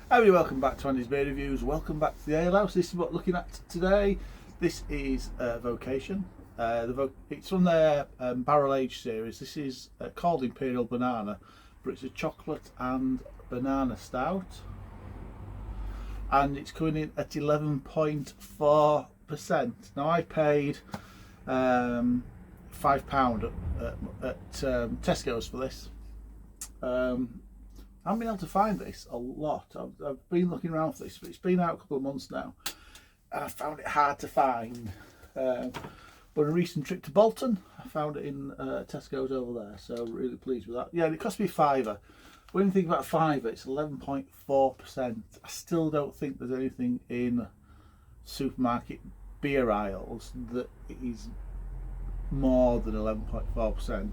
Hi, welcome back to Andy's Beer Reviews. Welcome back to the Ale House. This is what we're looking at today. This is Vocation. It's from their barrel aged series. This is called Imperial Banana, but it's a chocolate and banana stout, and it's coming in at 11.4%. Now I paid £5 at Tesco's for this. I haven't been able to find this a lot. I've been looking around for this, but it's been out a couple of months now, and I found it hard to find. But a recent trip to Bolton, I found it in Tesco's over there, so really pleased with that. Yeah, and it cost me £5. When you think about £5, it's 11.4%. I still don't think there's anything in supermarket beer aisles that is more than 11.4%.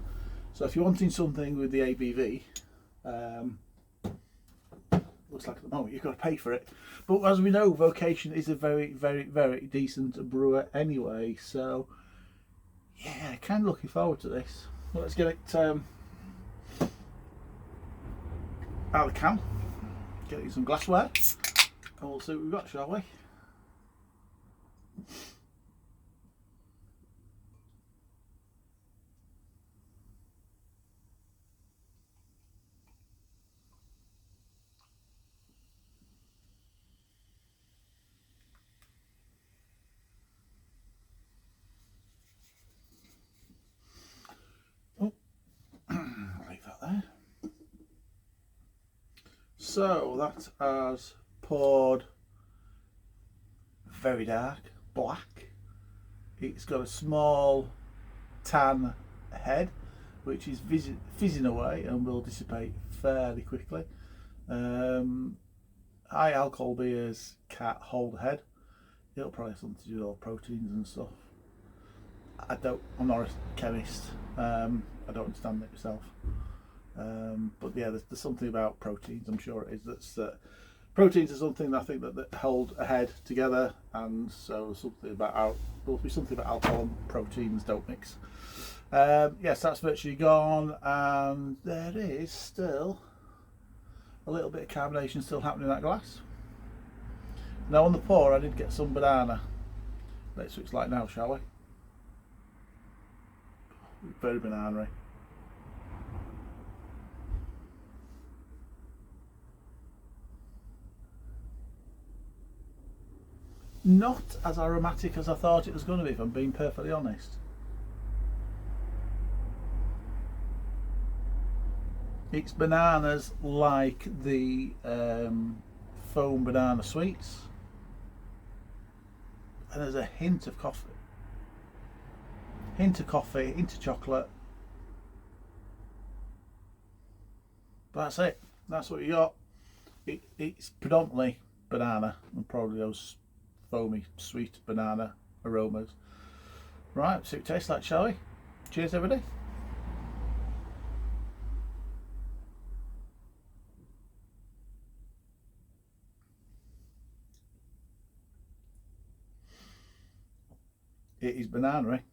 So if you're wanting something with the ABV, looks like at the moment you've got to pay for it, but as we know, Vocation is a very, very, very decent brewer anyway, so yeah, kind of looking forward to this. Well, let's get it out of the can, get it in some glassware, and we'll see what we've got, shall we? Leave that there. So that has poured very dark black. It's got a small tan head, which is fizzing away and will dissipate fairly quickly. High alcohol beers can't hold a head. It'll probably have something to do with all proteins and stuff. I'm not a chemist. I don't understand it myself. But yeah, there's something about proteins, I'm sure it is, proteins are something that I think that hold a head together, and so there'll be something about alcohol and proteins don't mix. Yes, that's virtually gone, and there is still a little bit of carbonation still happening in that glass. Now on the pour I did get some banana. Let's see what it's like now, shall we? Very banana-y. Not as aromatic as I thought it was going to be, if I'm being perfectly honest. It's bananas like the foam banana sweets, and there's a hint of coffee. Hint of chocolate. But that's it. That's what you got. It's predominantly banana and probably those foamy, sweet banana aromas. Right, see what it tastes like, shall we? Cheers, everybody. It is banana-y.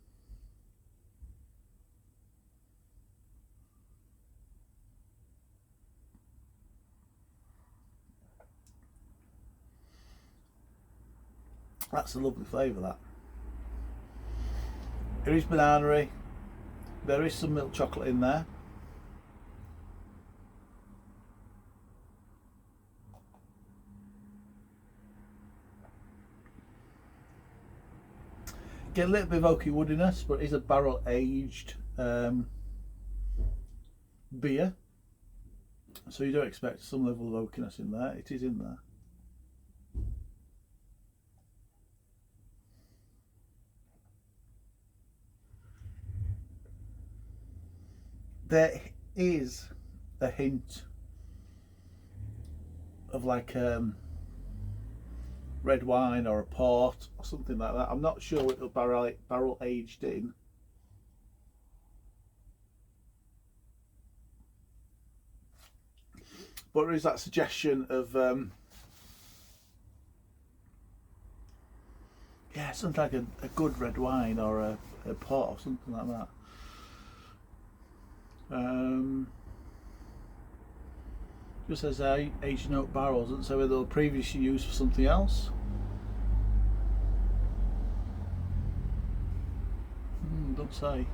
That's a lovely flavour, that. It is banana-y. There is some milk chocolate in there. Get a little bit of oaky woodiness, but it is a barrel aged beer, so you do expect some level of oakiness in there. It is in there. There is a hint of like red wine or a port or something like that. I'm not sure what it'll barrel aged in. But there is that suggestion of yeah, something like a good red wine or a port or something like that. Just says aged oak barrels, doesn't say whether they were previously used for something else. Don't say.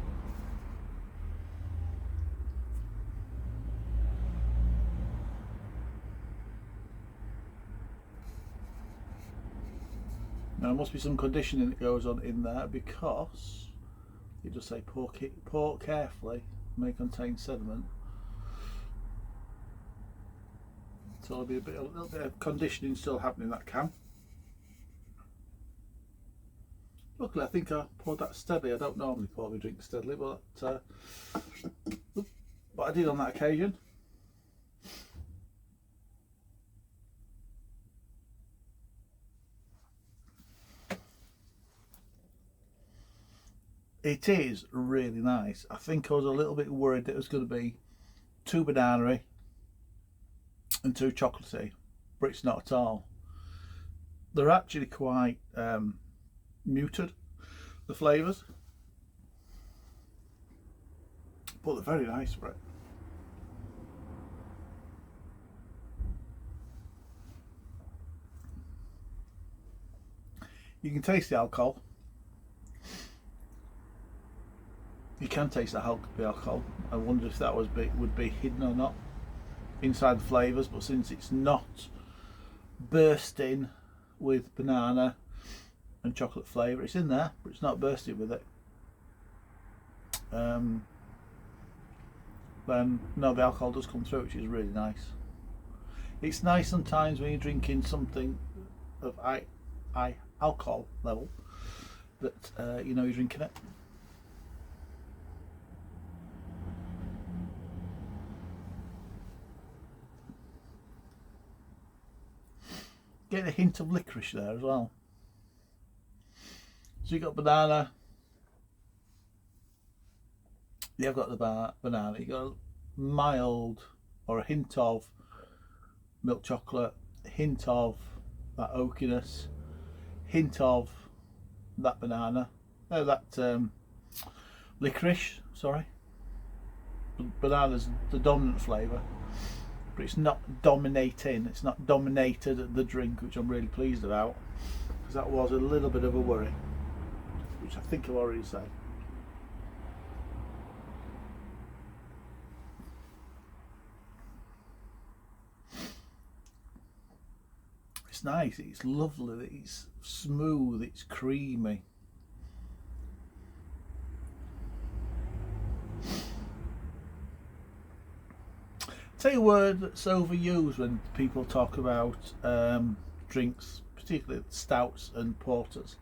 Now there must be some conditioning that goes on in there, because it does say pour carefully, may contain sediment. So there'll be a little bit of conditioning still happening in that can. Luckily, I think I poured that steadily. I don't normally pour my drink steadily, but I did on that occasion. It is really nice. I think I was a little bit worried that it was going to be too banana-y and too chocolatey, but it's not at all. They're actually quite muted, the flavours, but they're very nice for it. You can taste the alcohol. You can taste the alcohol. I wonder if that would be hidden or not inside the flavours, but since it's not bursting with banana and chocolate flavour, it's in there, but it's not bursting with it. Then no, the alcohol does come through, which is really nice. It's nice sometimes when you're drinking something of high alcohol level that you know you're drinking it. Get a hint of licorice there as well. So you've got banana, you've got the banana, you've got a mild or a hint of milk chocolate, a hint of that oakiness, hint of that banana, licorice, sorry. Banana's the dominant flavour, but it's not dominating, it's not dominated the drink, which I'm really pleased about, because that was a little bit of a worry, which I think I've already said. It's nice, it's lovely, it's smooth, it's creamy. Tell you a word that's overused when people talk about drinks, particularly stouts and porters.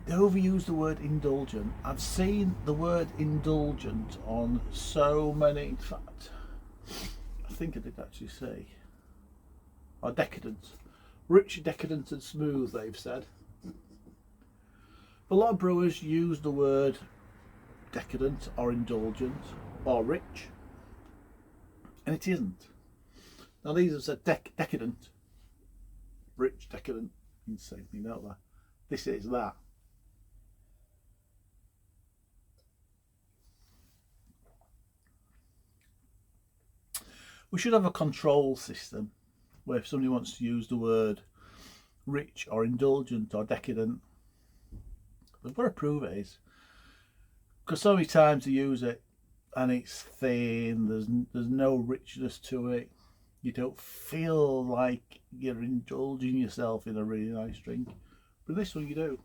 They overuse the word indulgent. I've seen the word indulgent on so many, in fact, I think I did actually say, or decadent. Rich, decadent and smooth, they've said. A lot of brewers use the word decadent or indulgent or rich, and it isn't. Now these have said decadent, rich, decadent, means the same thing, don't they? This is that. We should have a control system where if somebody wants to use the word rich or indulgent or decadent, they've got to prove it is. Because so many times they use it and it's thin, there's no richness to it. You don't feel like you're indulging yourself in a really nice drink. But this one you do.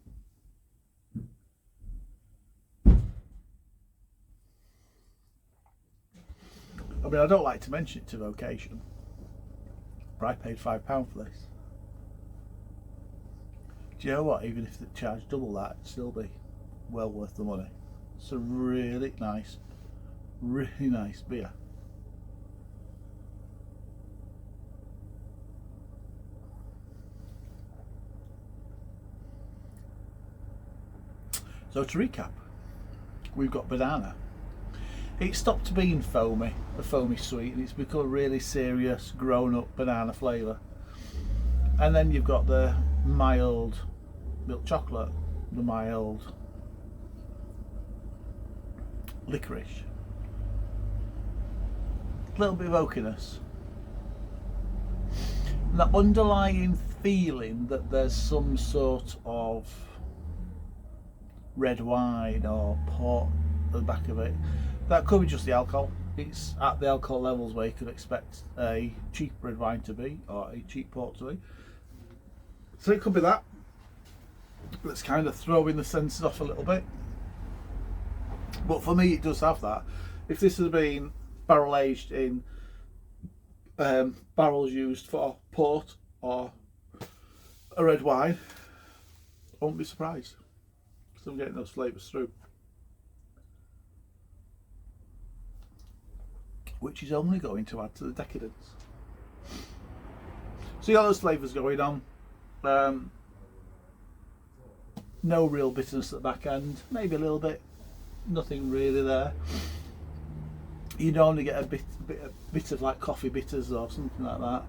I mean, I don't like to mention it to Vocation, but I paid £5 for this. Do you know what? Even if they charged double that, it'd still be well worth the money. It's a really nice beer. So to recap, we've got banana. It stopped being foamy, a foamy sweet, and it's become a really serious grown-up banana flavour. And then you've got the mild milk chocolate, the mild licorice, a little bit of oakiness. And that underlying feeling that there's some sort of red wine or port at the back of it. That could be just the alcohol. It's at the alcohol levels where you could expect a cheap red wine to be, or a cheap port to be. So it could be that. Let's kind of throw in the senses off a little bit. But for me, it does have that. If this has been barrel aged in barrels used for port or a red wine, I won't be surprised because I'm getting those flavours through, which is only going to add to the decadence. So you got those flavours going on. No real bitterness at the back end, maybe a little bit, nothing really there. You normally get a bit of like coffee bitters or something like that.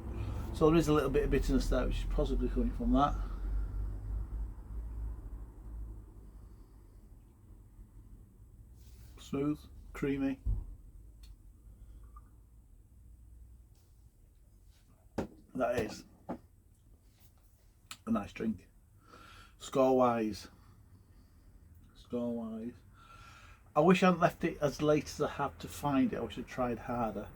So there is a little bit of bitterness there, which is possibly coming from that. Smooth, creamy. That is a nice drink. Score wise, I wish I hadn't left it as late as I have to find it. I wish I'd tried harder.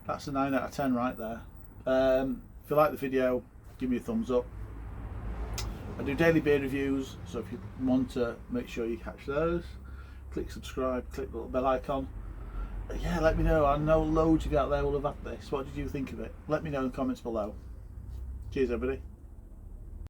That's a 9 out of 10 right there. If you like the video, give me a thumbs up. I do daily beer reviews, so if you want to make sure you catch those, click subscribe, click the little bell icon. Yeah, let me know. I know loads of you out there will have had this. What did you think of it? Let me know in the comments below. Cheers everybody.